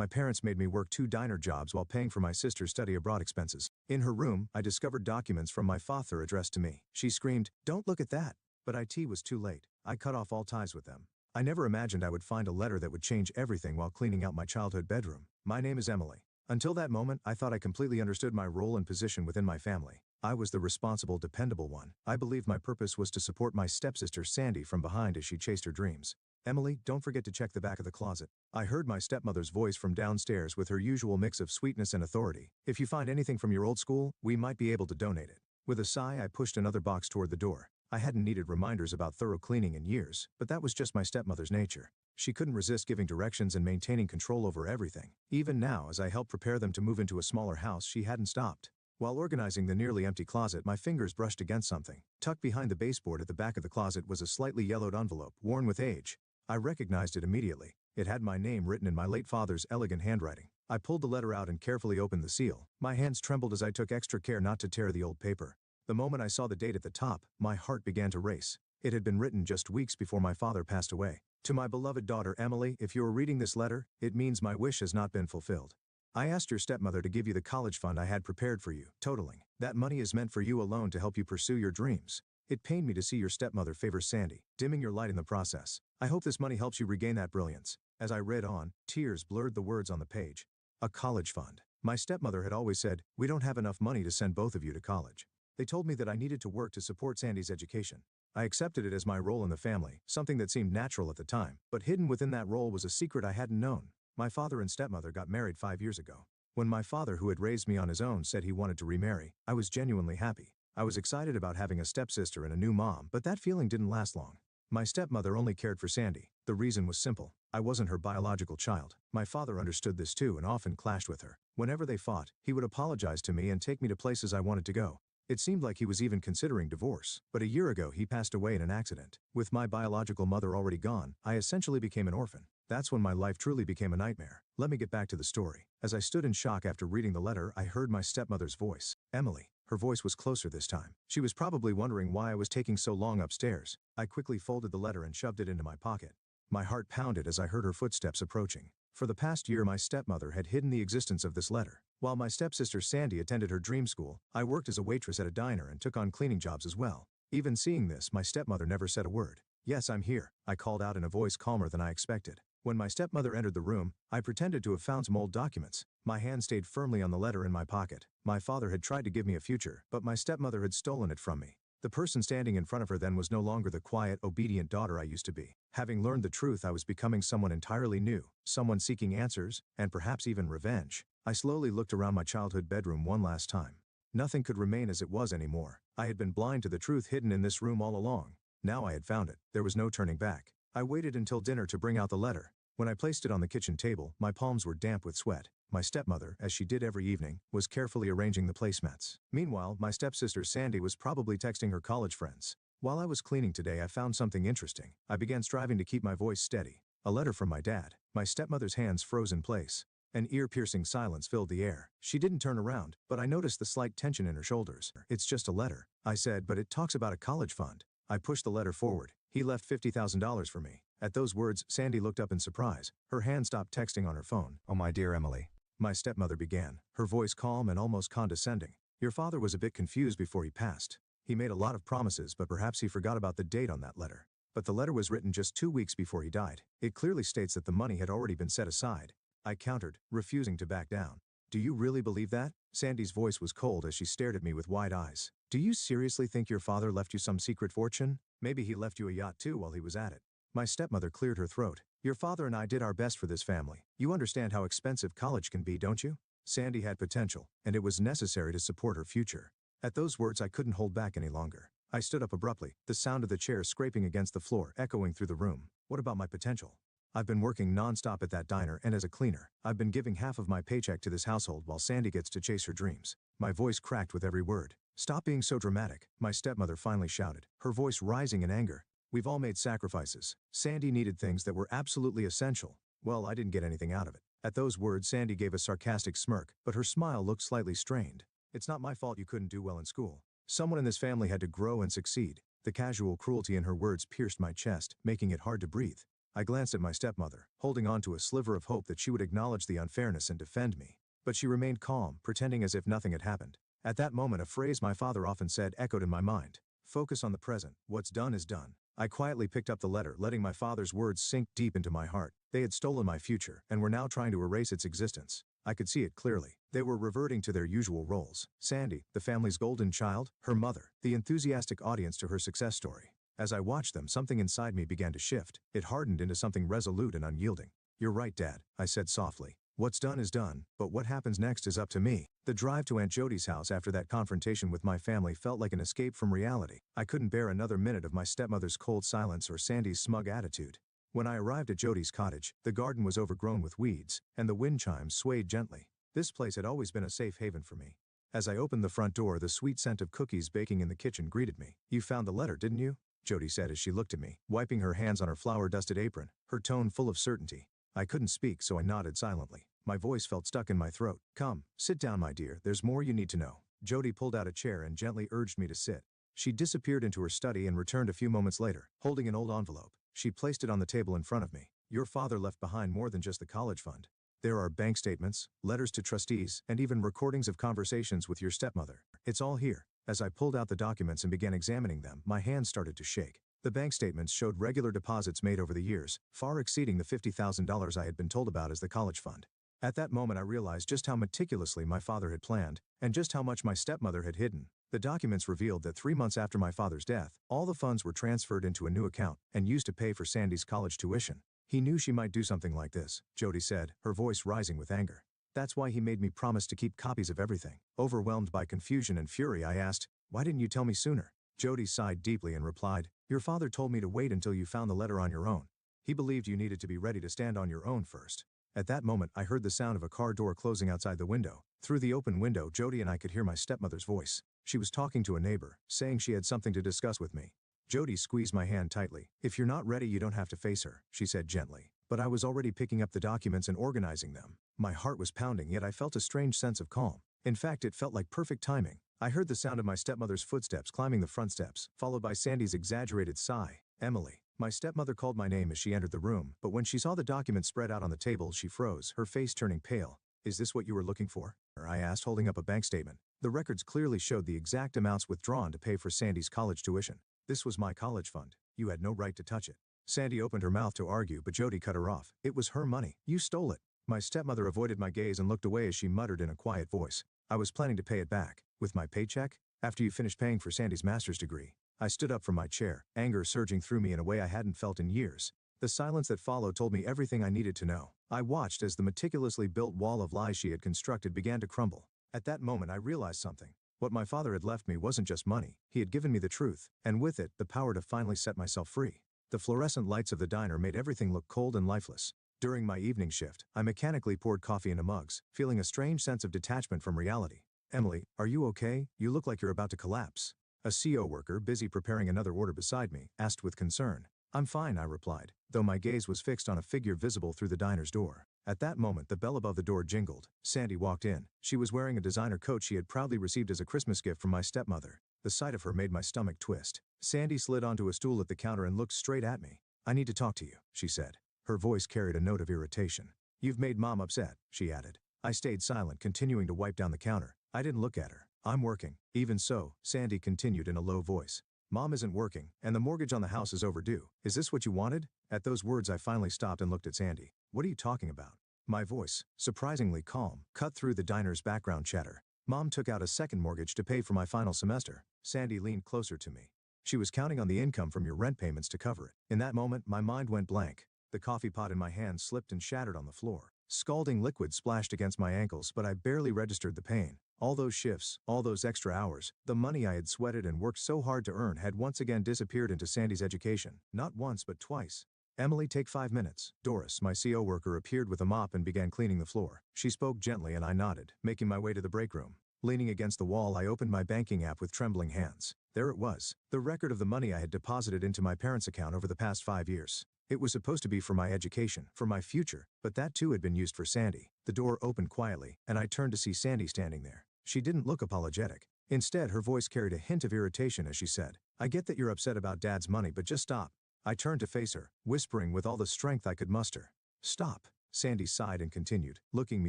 My parents made me work 2 diner jobs while paying for my sister's study abroad expenses. In her room, I discovered documents from my father addressed to me. She screamed, "Don't look at that!" But it was too late. I cut off all ties with them. I never imagined I would find a letter that would change everything while cleaning out my childhood bedroom. My name is Emily. Until that moment, I thought I completely understood my role and position within my family. I was the responsible, dependable one. I believed my purpose was to support my stepsister Sandy from behind as she chased her dreams. "Emily, don't forget to check the back of the closet." I heard my stepmother's voice from downstairs with her usual mix of sweetness and authority. "If you find anything from your old school, we might be able to donate it." With a sigh, I pushed another box toward the door. I hadn't needed reminders about thorough cleaning in years, but that was just my stepmother's nature. She couldn't resist giving directions and maintaining control over everything. Even now, as I helped prepare them to move into a smaller house, she hadn't stopped. While organizing the nearly empty closet, my fingers brushed against something. Tucked behind the baseboard at the back of the closet was a slightly yellowed envelope, worn with age. I recognized it immediately. It had my name written in my late father's elegant handwriting. I pulled the letter out and carefully opened the seal. My hands trembled as I took extra care not to tear the old paper. The moment I saw the date at the top, my heart began to race. It had been written just weeks before my father passed away. "To my beloved daughter Emily, if you are reading this letter, it means my wish has not been fulfilled. I asked your stepmother to give you the college fund I had prepared for you, totaling. That money is meant for you alone to help you pursue your dreams. It pained me to see your stepmother favor Sandy, dimming your light in the process. I hope this money helps you regain that brilliance." As I read on, tears blurred the words on the page. A college fund. My stepmother had always said, "We don't have enough money to send both of you to college." They told me that I needed to work to support Sandy's education. I accepted it as my role in the family, something that seemed natural at the time, but hidden within that role was a secret I hadn't known. My father and stepmother got married 5 years ago. When my father, who had raised me on his own, said he wanted to remarry, I was genuinely happy. I was excited about having a stepsister and a new mom, but that feeling didn't last long. My stepmother only cared for Sandy. The reason was simple. I wasn't her biological child. My father understood this too and often clashed with her. Whenever they fought, he would apologize to me and take me to places I wanted to go. It seemed like he was even considering divorce, but a year ago he passed away in an accident. With my biological mother already gone, I essentially became an orphan. That's when my life truly became a nightmare. Let me get back to the story. As I stood in shock after reading the letter, I heard my stepmother's voice. "Emily." Her voice was closer this time. She was probably wondering why I was taking so long upstairs. I quickly folded the letter and shoved it into my pocket. My heart pounded as I heard her footsteps approaching. For the past year, my stepmother had hidden the existence of this letter. While my stepsister Sandy attended her dream school, I worked as a waitress at a diner and took on cleaning jobs as well. Even seeing this, my stepmother never said a word. "Yes, I'm here," I called out in a voice calmer than I expected. When my stepmother entered the room, I pretended to have found some old documents. My hand stayed firmly on the letter in my pocket. My father had tried to give me a future, but my stepmother had stolen it from me. The person standing in front of her then was no longer the quiet, obedient daughter I used to be. Having learned the truth, I was becoming someone entirely new, someone seeking answers, and perhaps even revenge. I slowly looked around my childhood bedroom one last time. Nothing could remain as it was anymore. I had been blind to the truth hidden in this room all along. Now I had found it. There was no turning back. I waited until dinner to bring out the letter. When I placed it on the kitchen table, my palms were damp with sweat. My stepmother, as she did every evening, was carefully arranging the placemats. Meanwhile, my stepsister Sandy was probably texting her college friends. While I was cleaning today, I found something interesting. I began striving to keep my voice steady. A letter from my dad. My stepmother's hands froze in place. An ear-piercing silence filled the air. She didn't turn around, but I noticed the slight tension in her shoulders. "It's just a letter," I said, "but it talks about a college fund." I pushed the letter forward. "He left $50,000 for me." At those words, Sandy looked up in surprise. Her hand stopped texting on her phone. "Oh, my dear Emily," my stepmother began, her voice calm and almost condescending. "Your father was a bit confused before he passed. He made a lot of promises, but perhaps he forgot about the date on that letter. But the letter was written just 2 weeks before he died. It clearly states that the money had already been set aside." I countered, refusing to back down. "Do you really believe that?" Sandy's voice was cold as she stared at me with wide eyes. "Do you seriously think your father left you some secret fortune? Maybe he left you a yacht too while he was at it." My stepmother cleared her throat. "Your father and I did our best for this family. You understand how expensive college can be, don't you? Sandy had potential, and it was necessary to support her future." At those words, I couldn't hold back any longer. I stood up abruptly, the sound of the chair scraping against the floor echoing through the room. "What about my potential? I've been working non-stop at that diner and as a cleaner. I've been giving half of my paycheck to this household while Sandy gets to chase her dreams." My voice cracked with every word. "Stop being so dramatic," my stepmother finally shouted, her voice rising in anger. "We've all made sacrifices. Sandy needed things that were absolutely essential. Well, I didn't get anything out of it." At those words, Sandy gave a sarcastic smirk, but her smile looked slightly strained. "It's not my fault you couldn't do well in school. Someone in this family had to grow and succeed." The casual cruelty in her words pierced my chest, making it hard to breathe. I glanced at my stepmother, holding on to a sliver of hope that she would acknowledge the unfairness and defend me. But she remained calm, pretending as if nothing had happened. At that moment, a phrase my father often said echoed in my mind. Focus on the present. What's done is done. I quietly picked up the letter, letting my father's words sink deep into my heart. They had stolen my future and were now trying to erase its existence. I could see it clearly. They were reverting to their usual roles. Sandy, the family's golden child, her mother, the enthusiastic audience to her success story. As I watched them, something inside me began to shift. It hardened into something resolute and unyielding. You're right, Dad, I said softly. What's done is done, but what happens next is up to me. The drive to Aunt Jody's house after that confrontation with my family felt like an escape from reality. I couldn't bear another minute of my stepmother's cold silence or Sandy's smug attitude. When I arrived at Jody's cottage, the garden was overgrown with weeds, and the wind chimes swayed gently. This place had always been a safe haven for me. As I opened the front door, the sweet scent of cookies baking in the kitchen greeted me. You found the letter, didn't you? Jody said as she looked at me, wiping her hands on her flour-dusted apron, her tone full of certainty. I couldn't speak, so I nodded silently. My voice felt stuck in my throat. Come, sit down, my dear, there's more you need to know. Jody pulled out a chair and gently urged me to sit. She disappeared into her study and returned a few moments later, holding an old envelope. She placed it on the table in front of me. Your father left behind more than just the college fund. There are bank statements, letters to trustees, and even recordings of conversations with your stepmother. It's all here. As I pulled out the documents and began examining them, my hands started to shake. The bank statements showed regular deposits made over the years, far exceeding the $50,000 I had been told about as the college fund. At that moment, I realized just how meticulously my father had planned, and just how much my stepmother had hidden. The documents revealed that 3 months after my father's death, all the funds were transferred into a new account and used to pay for Sandy's college tuition. He knew she might do something like this, Jody said, her voice rising with anger. That's why he made me promise to keep copies of everything. Overwhelmed by confusion and fury, I asked, why didn't you tell me sooner? Jody sighed deeply and replied, your father told me to wait until you found the letter on your own. He believed you needed to be ready to stand on your own first. At that moment, I heard the sound of a car door closing outside the window. Through the open window, Jody and I could hear my stepmother's voice. She was talking to a neighbor, saying she had something to discuss with me. Jody squeezed my hand tightly. If you're not ready, you don't have to face her, she said gently. But I was already picking up the documents and organizing them. My heart was pounding, yet I felt a strange sense of calm. In fact, it felt like perfect timing. I heard the sound of my stepmother's footsteps climbing the front steps, followed by Sandy's exaggerated sigh. Emily. My stepmother called my name as she entered the room, but when she saw the documents spread out on the table, she froze, her face turning pale. Is this what you were looking for? I asked, holding up a bank statement. The records clearly showed the exact amounts withdrawn to pay for Sandy's college tuition. This was my college fund. You had no right to touch it. Sandy opened her mouth to argue, but Jody cut her off. It was her money. You stole it. My stepmother avoided my gaze and looked away as she muttered in a quiet voice. I was planning to pay it back. With my paycheck? After you finished paying for Sandy's master's degree. I stood up from my chair, anger surging through me in a way I hadn't felt in years. The silence that followed told me everything I needed to know. I watched as the meticulously built wall of lies she had constructed began to crumble. At that moment, I realized something. What my father had left me wasn't just money. He had given me the truth, and with it, the power to finally set myself free. The fluorescent lights of the diner made everything look cold and lifeless. During my evening shift, I mechanically poured coffee into mugs, feeling a strange sense of detachment from reality. Emily, are you okay? You look like you're about to collapse. A CO worker, busy preparing another order beside me, asked with concern. I'm fine, I replied, though my gaze was fixed on a figure visible through the diner's door. At that moment, the bell above the door jingled. Sandy walked in. She was wearing a designer coat she had proudly received as a Christmas gift from my stepmother. The sight of her made my stomach twist. Sandy slid onto a stool at the counter and looked straight at me. I need to talk to you, she said. Her voice carried a note of irritation. You've made Mom upset, she added. I stayed silent, continuing to wipe down the counter. I didn't look at her. I'm working. Even so, Sandy continued in a low voice. Mom isn't working, and the mortgage on the house is overdue. Is this what you wanted? At those words, I finally stopped and looked at Sandy. What are you talking about? My voice, surprisingly calm, cut through the diner's background chatter. Mom took out a second mortgage to pay for my final semester. Sandy leaned closer to me. She was counting on the income from your rent payments to cover it. In that moment, my mind went blank. The coffee pot in my hand slipped and shattered on the floor. Scalding liquid splashed against my ankles, but I barely registered the pain. All those shifts, all those extra hours, the money I had sweated and worked so hard to earn had once again disappeared into Sandy's education. Not once, but twice. Emily, take 5 minutes. Doris, my CO worker, appeared with a mop and began cleaning the floor. She spoke gently and I nodded, making my way to the break room. Leaning against the wall, I opened my banking app with trembling hands. There it was, the record of the money I had deposited into my parents' account over the past 5 years. It was supposed to be for my education, for my future, but that too had been used for Sandy. The door opened quietly, and I turned to see Sandy standing there. She didn't look apologetic. Instead, her voice carried a hint of irritation as she said, I get that you're upset about Dad's money, but just stop. I turned to face her, whispering with all the strength I could muster. "Stop." Sandy sighed and continued, looking me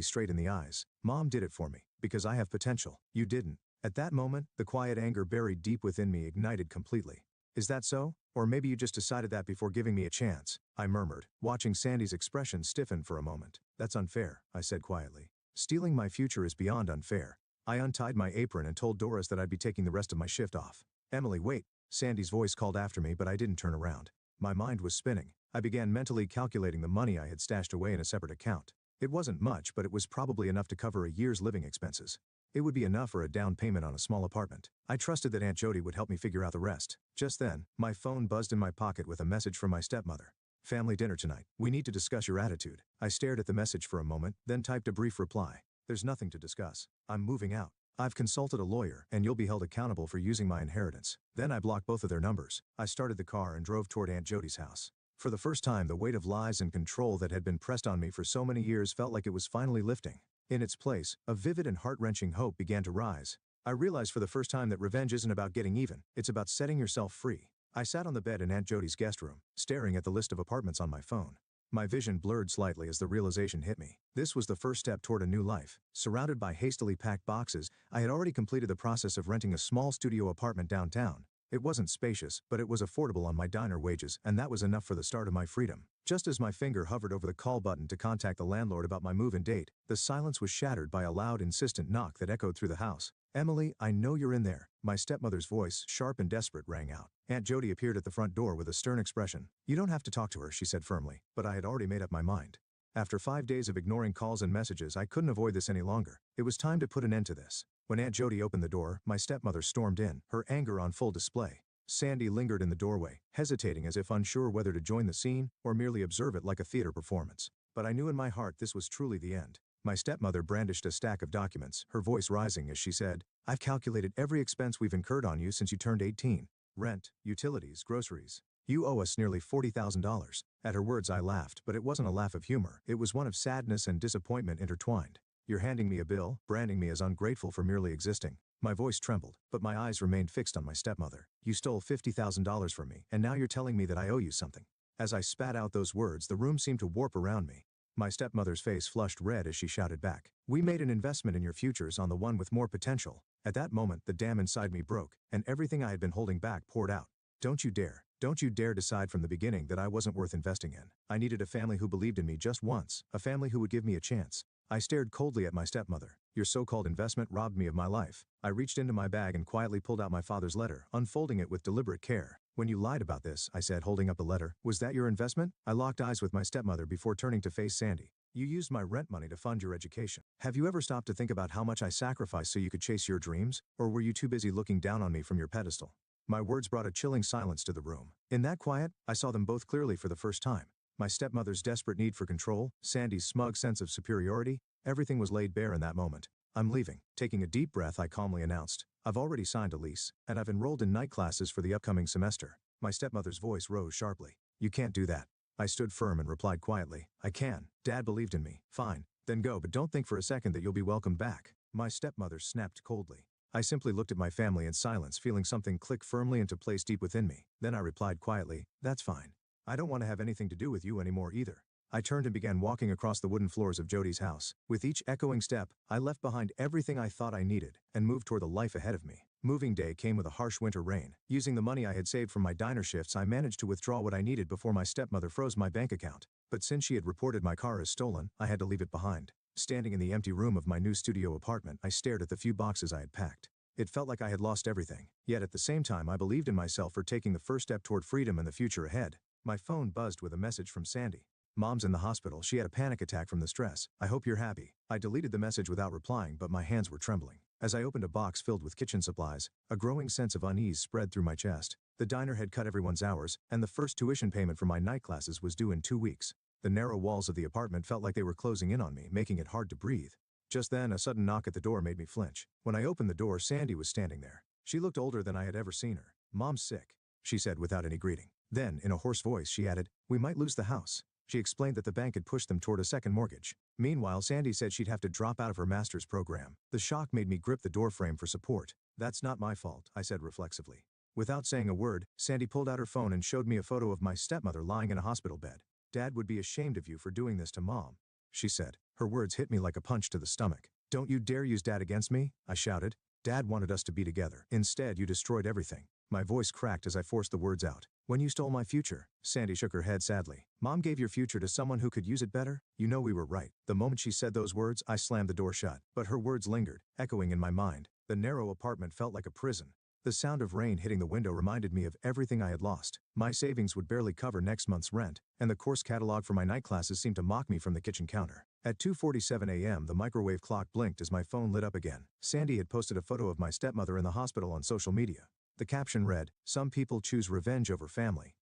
straight in the eyes. "Mom did it for me, because I have potential. You didn't." At that moment, the quiet anger buried deep within me ignited completely. "Is that so? Or maybe you just decided that before giving me a chance," I murmured, watching Sandy's expression stiffen for a moment. "That's unfair," I said quietly. "Stealing my future is beyond unfair." I untied my apron and told Doris that I'd be taking the rest of my shift off. "Emily, wait." Sandy's voice called after me, but I didn't turn around. My mind was spinning. I began mentally calculating the money I had stashed away in a separate account. It wasn't much, but it was probably enough to cover a year's living expenses. It would be enough for a down payment on a small apartment. I trusted that Aunt Jody would help me figure out the rest. Just then, my phone buzzed in my pocket with a message from my stepmother. "Family dinner tonight. We need to discuss your attitude." I stared at the message for a moment, then typed a brief reply. "There's nothing to discuss. I'm moving out. I've consulted a lawyer, and you'll be held accountable for using my inheritance." Then I blocked both of their numbers. I started the car and drove toward Aunt Jody's house. For the first time, the weight of lies and control that had been pressed on me for so many years felt like it was finally lifting. In its place, a vivid and heart-wrenching hope began to rise. I realized for the first time that revenge isn't about getting even, it's about setting yourself free. I sat on the bed in Aunt Jody's guest room, staring at the list of apartments on my phone. My vision blurred slightly as the realization hit me. This was the first step toward a new life. Surrounded by hastily packed boxes, I had already completed the process of renting a small studio apartment downtown. It wasn't spacious, but it was affordable on my diner wages, and that was enough for the start of my freedom. Just as my finger hovered over the call button to contact the landlord about my move-in date, the silence was shattered by a loud, insistent knock that echoed through the house. "Emily, I know you're in there." My stepmother's voice, sharp and desperate, rang out. Aunt Jody appeared at the front door with a stern expression. "You don't have to talk to her," she said firmly, but I had already made up my mind. After 5 days of ignoring calls and messages, I couldn't avoid this any longer. It was time to put an end to this. When Aunt Jody opened the door, my stepmother stormed in, her anger on full display. Sandy lingered in the doorway, hesitating as if unsure whether to join the scene or merely observe it like a theater performance. But I knew in my heart this was truly the end. My stepmother brandished a stack of documents, her voice rising as she said, "I've calculated every expense we've incurred on you since you turned 18. Rent, utilities, groceries. You owe us nearly $40,000. At her words I laughed, but it wasn't a laugh of humor. It was one of sadness and disappointment intertwined. "You're handing me a bill, branding me as ungrateful for merely existing." My voice trembled, but my eyes remained fixed on my stepmother. "You stole $50,000 from me, and now you're telling me that I owe you something." As I spat out those words, the room seemed to warp around me. My stepmother's face flushed red as she shouted back, "We made an investment in your futures on the one with more potential." At that moment, the dam inside me broke, and everything I had been holding back poured out. Don't you dare decide from the beginning that I wasn't worth investing in. I needed a family who believed in me just once, a family who would give me a chance." I stared coldly at my stepmother. "Your so-called investment robbed me of my life." I reached into my bag and quietly pulled out my father's letter, unfolding it with deliberate care. "When you lied about this," I said, holding up the letter, "was that your investment?" I locked eyes with my stepmother before turning to face Sandy. "You used my rent money to fund your education. Have you ever stopped to think about how much I sacrificed so you could chase your dreams? Or were you too busy looking down on me from your pedestal?" My words brought a chilling silence to the room. In that quiet, I saw them both clearly for the first time. My stepmother's desperate need for control, Sandy's smug sense of superiority, everything was laid bare in that moment. "I'm leaving." Taking a deep breath, I calmly announced, "I've already signed a lease, and I've enrolled in night classes for the upcoming semester." My stepmother's voice rose sharply. "You can't do that." I stood firm and replied quietly, "I can. Dad believed in me." "Fine. Then go, but don't think for a second that you'll be welcomed back." My stepmother snapped coldly. I simply looked at my family in silence, feeling something click firmly into place deep within me. Then I replied quietly, "That's fine. I don't want to have anything to do with you anymore either." I turned and began walking across the wooden floors of Jody's house. With each echoing step, I left behind everything I thought I needed and moved toward the life ahead of me. Moving day came with a harsh winter rain. Using the money I had saved from my diner shifts, I managed to withdraw what I needed before my stepmother froze my bank account. But since she had reported my car as stolen, I had to leave it behind. Standing in the empty room of my new studio apartment, I stared at the few boxes I had packed. It felt like I had lost everything. Yet at the same time, I believed in myself for taking the first step toward freedom and the future ahead. My phone buzzed with a message from Sandy. "Mom's in the hospital. She had a panic attack from the stress. I hope you're happy." I deleted the message without replying, but my hands were trembling. As I opened a box filled with kitchen supplies, a growing sense of unease spread through my chest. The diner had cut everyone's hours, and the first tuition payment for my night classes was due in 2 weeks. The narrow walls of the apartment felt like they were closing in on me, making it hard to breathe. Just then, a sudden knock at the door made me flinch. When I opened the door, Sandy was standing there. She looked older than I had ever seen her. "Mom's sick," she said without any greeting. Then, in a hoarse voice, she added, "We might lose the house." She explained that the bank had pushed them toward a second mortgage. Meanwhile, Sandy said she'd have to drop out of her master's program. The shock made me grip the doorframe for support. "That's not my fault," I said reflexively. Without saying a word, Sandy pulled out her phone and showed me a photo of my stepmother lying in a hospital bed. "Dad would be ashamed of you for doing this to Mom," she said. Her words hit me like a punch to the stomach. "Don't you dare use Dad against me," I shouted. "Dad wanted us to be together. Instead, you destroyed everything." My voice cracked as I forced the words out. "When you stole my future." Sandy shook her head sadly. "Mom gave your future to someone who could use it better? You know we were right." The moment she said those words, I slammed the door shut. But her words lingered, echoing in my mind. The narrow apartment felt like a prison. The sound of rain hitting the window reminded me of everything I had lost. My savings would barely cover next month's rent, and the course catalog for my night classes seemed to mock me from the kitchen counter. At 2:47 a.m. the microwave clock blinked as my phone lit up again. Sandy had posted a photo of my stepmother in the hospital on social media. The caption read, "Some people choose revenge over family."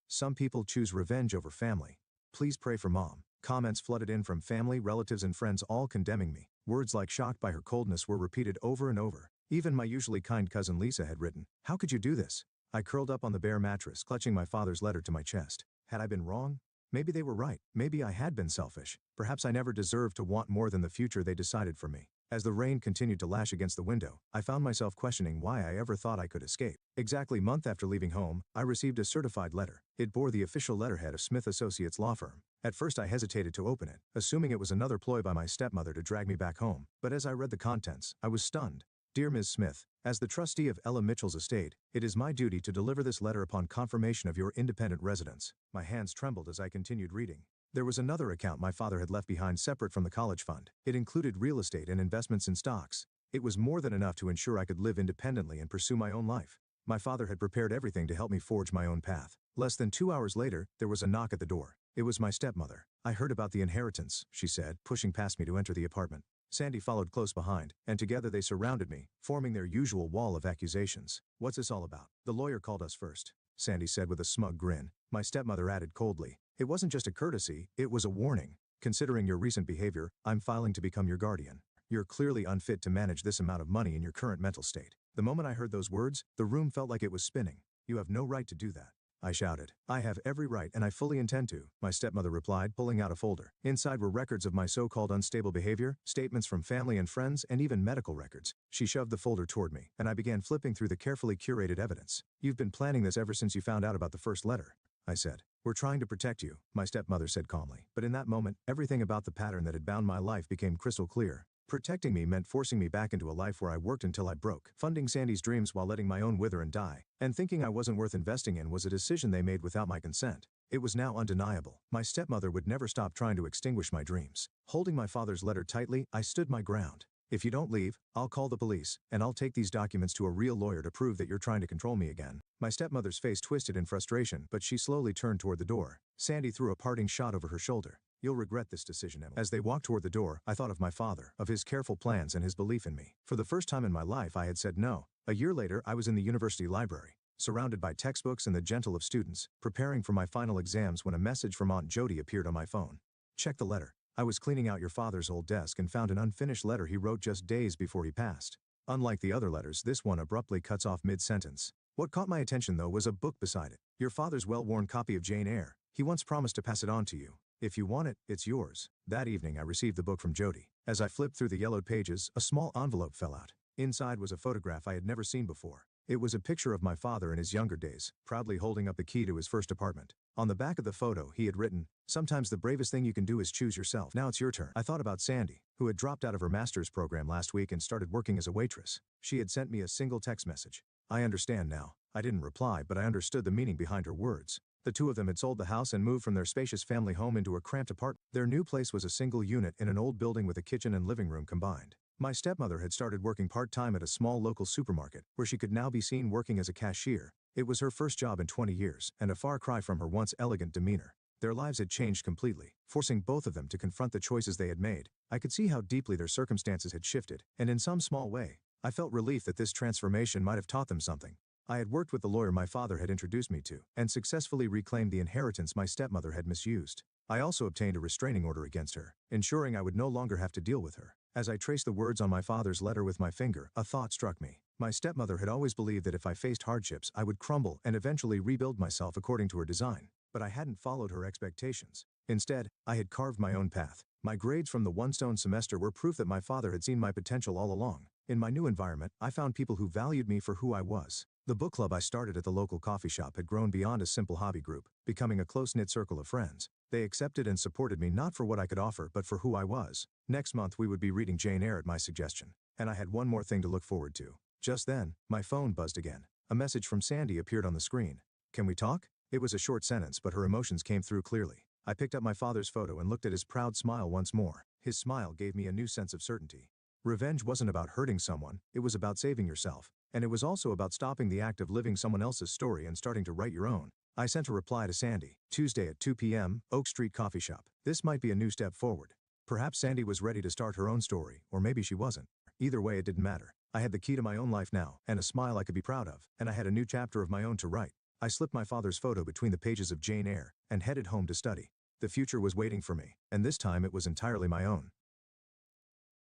"Some people choose revenge over family. Please pray for Mom." Comments flooded in from family, relatives and friends, all condemning me. Words like shocked by her coldness were repeated over and over. Even my usually kind cousin Lisa had written, "How could you do this?" I curled up on the bare mattress, clutching my father's letter to my chest. Had I been wrong? Maybe they were right. Maybe I had been selfish. Perhaps I never deserved to want more than the future they decided for me. As the rain continued to lash against the window, I found myself questioning why I ever thought I could escape. Exactly a month after leaving home, I received a certified letter. It bore the official letterhead of Smith Associates law firm. At first I hesitated to open it, assuming it was another ploy by my stepmother to drag me back home. But as I read the contents, I was stunned. "Dear Ms. Smith, as the trustee of Ella Mitchell's estate, it is my duty to deliver this letter upon confirmation of your independent residence." My hands trembled as I continued reading. There was another account my father had left behind separate from the college fund. It included real estate and investments in stocks. It was more than enough to ensure I could live independently and pursue my own life. My father had prepared everything to help me forge my own path. Less than 2 hours later, there was a knock at the door. It was my stepmother. "I heard about the inheritance," she said, pushing past me to enter the apartment. Sandy followed close behind, and together they surrounded me, forming their usual wall of accusations. "What's this all about?" "The lawyer called us first," Sandy said with a smug grin. My stepmother added coldly, "It wasn't just a courtesy, it was a warning. Considering your recent behavior, I'm filing to become your guardian. You're clearly unfit to manage this amount of money in your current mental state." The moment I heard those words, the room felt like it was spinning. "You have no right to do that," I shouted. "I have every right and I fully intend to," my stepmother replied, pulling out a folder. Inside were records of my so-called unstable behavior, statements from family and friends, and even medical records. She shoved the folder toward me, and I began flipping through the carefully curated evidence. "You've been planning this ever since you found out about the first letter," I said. "We're trying to protect you," my stepmother said calmly. But in that moment, everything about the pattern that had bound my life became crystal clear. Protecting me meant forcing me back into a life where I worked until I broke. Funding Sandy's dreams while letting my own wither and die. And thinking I wasn't worth investing in was a decision they made without my consent. It was now undeniable. My stepmother would never stop trying to extinguish my dreams. Holding my father's letter tightly, I stood my ground. "If you don't leave, I'll call the police, and I'll take these documents to a real lawyer to prove that you're trying to control me again." My stepmother's face twisted in frustration, but she slowly turned toward the door. Sandy threw a parting shot over her shoulder. "You'll regret this decision, Emily." As they walked toward the door, I thought of my father, of his careful plans and his belief in me. For the first time in my life I had said no. A year later I was in the university library, surrounded by textbooks and the gentle of students, preparing for my final exams when a message from Aunt Jody appeared on my phone. "Check the letter. I was cleaning out your father's old desk and found an unfinished letter he wrote just days before he passed. Unlike the other letters, this one abruptly cuts off mid-sentence. What caught my attention though was a book beside it. Your father's well-worn copy of Jane Eyre. He once promised to pass it on to you. If you want it, it's yours." That evening I received the book from Jody. As I flipped through the yellowed pages, a small envelope fell out. Inside was a photograph I had never seen before. It was a picture of my father in his younger days, proudly holding up the key to his first apartment. On the back of the photo he had written, "Sometimes the bravest thing you can do is choose yourself. Now it's your turn." I thought about Sandy, who had dropped out of her master's program last week and started working as a waitress. She had sent me a single text message. "I understand now." I didn't reply, but I understood the meaning behind her words. The two of them had sold the house and moved from their spacious family home into a cramped apartment. Their new place was a single unit in an old building with a kitchen and living room combined. My stepmother had started working part-time at a small local supermarket, where she could now be seen working as a cashier. It was her first job in 20 years, and a far cry from her once elegant demeanor. Their lives had changed completely, forcing both of them to confront the choices they had made. I could see how deeply their circumstances had shifted, and in some small way, I felt relief that this transformation might have taught them something. I had worked with the lawyer my father had introduced me to, and successfully reclaimed the inheritance my stepmother had misused. I also obtained a restraining order against her, ensuring I would no longer have to deal with her. As I traced the words on my father's letter with my finger, a thought struck me. My stepmother had always believed that if I faced hardships I would crumble and eventually rebuild myself according to her design. But I hadn't followed her expectations. Instead, I had carved my own path. My grades from the one-stone semester were proof that my father had seen my potential all along. In my new environment, I found people who valued me for who I was. The book club I started at the local coffee shop had grown beyond a simple hobby group, becoming a close-knit circle of friends. They accepted and supported me not for what I could offer but for who I was. Next month we would be reading Jane Eyre at my suggestion. And I had one more thing to look forward to. Just then, my phone buzzed again. A message from Sandy appeared on the screen. "Can we talk?" It was a short sentence, but her emotions came through clearly. I picked up my father's photo and looked at his proud smile once more. His smile gave me a new sense of certainty. Revenge wasn't about hurting someone, it was about saving yourself. And it was also about stopping the act of living someone else's story and starting to write your own. I sent a reply to Sandy, Tuesday at 2 p.m., Oak Street Coffee Shop. This might be a new step forward. Perhaps Sandy was ready to start her own story, or maybe she wasn't. Either way, it didn't matter. I had the key to my own life now, and a smile I could be proud of, and I had a new chapter of my own to write. I slipped my father's photo between the pages of Jane Eyre, and headed home to study. The future was waiting for me, and this time it was entirely my own.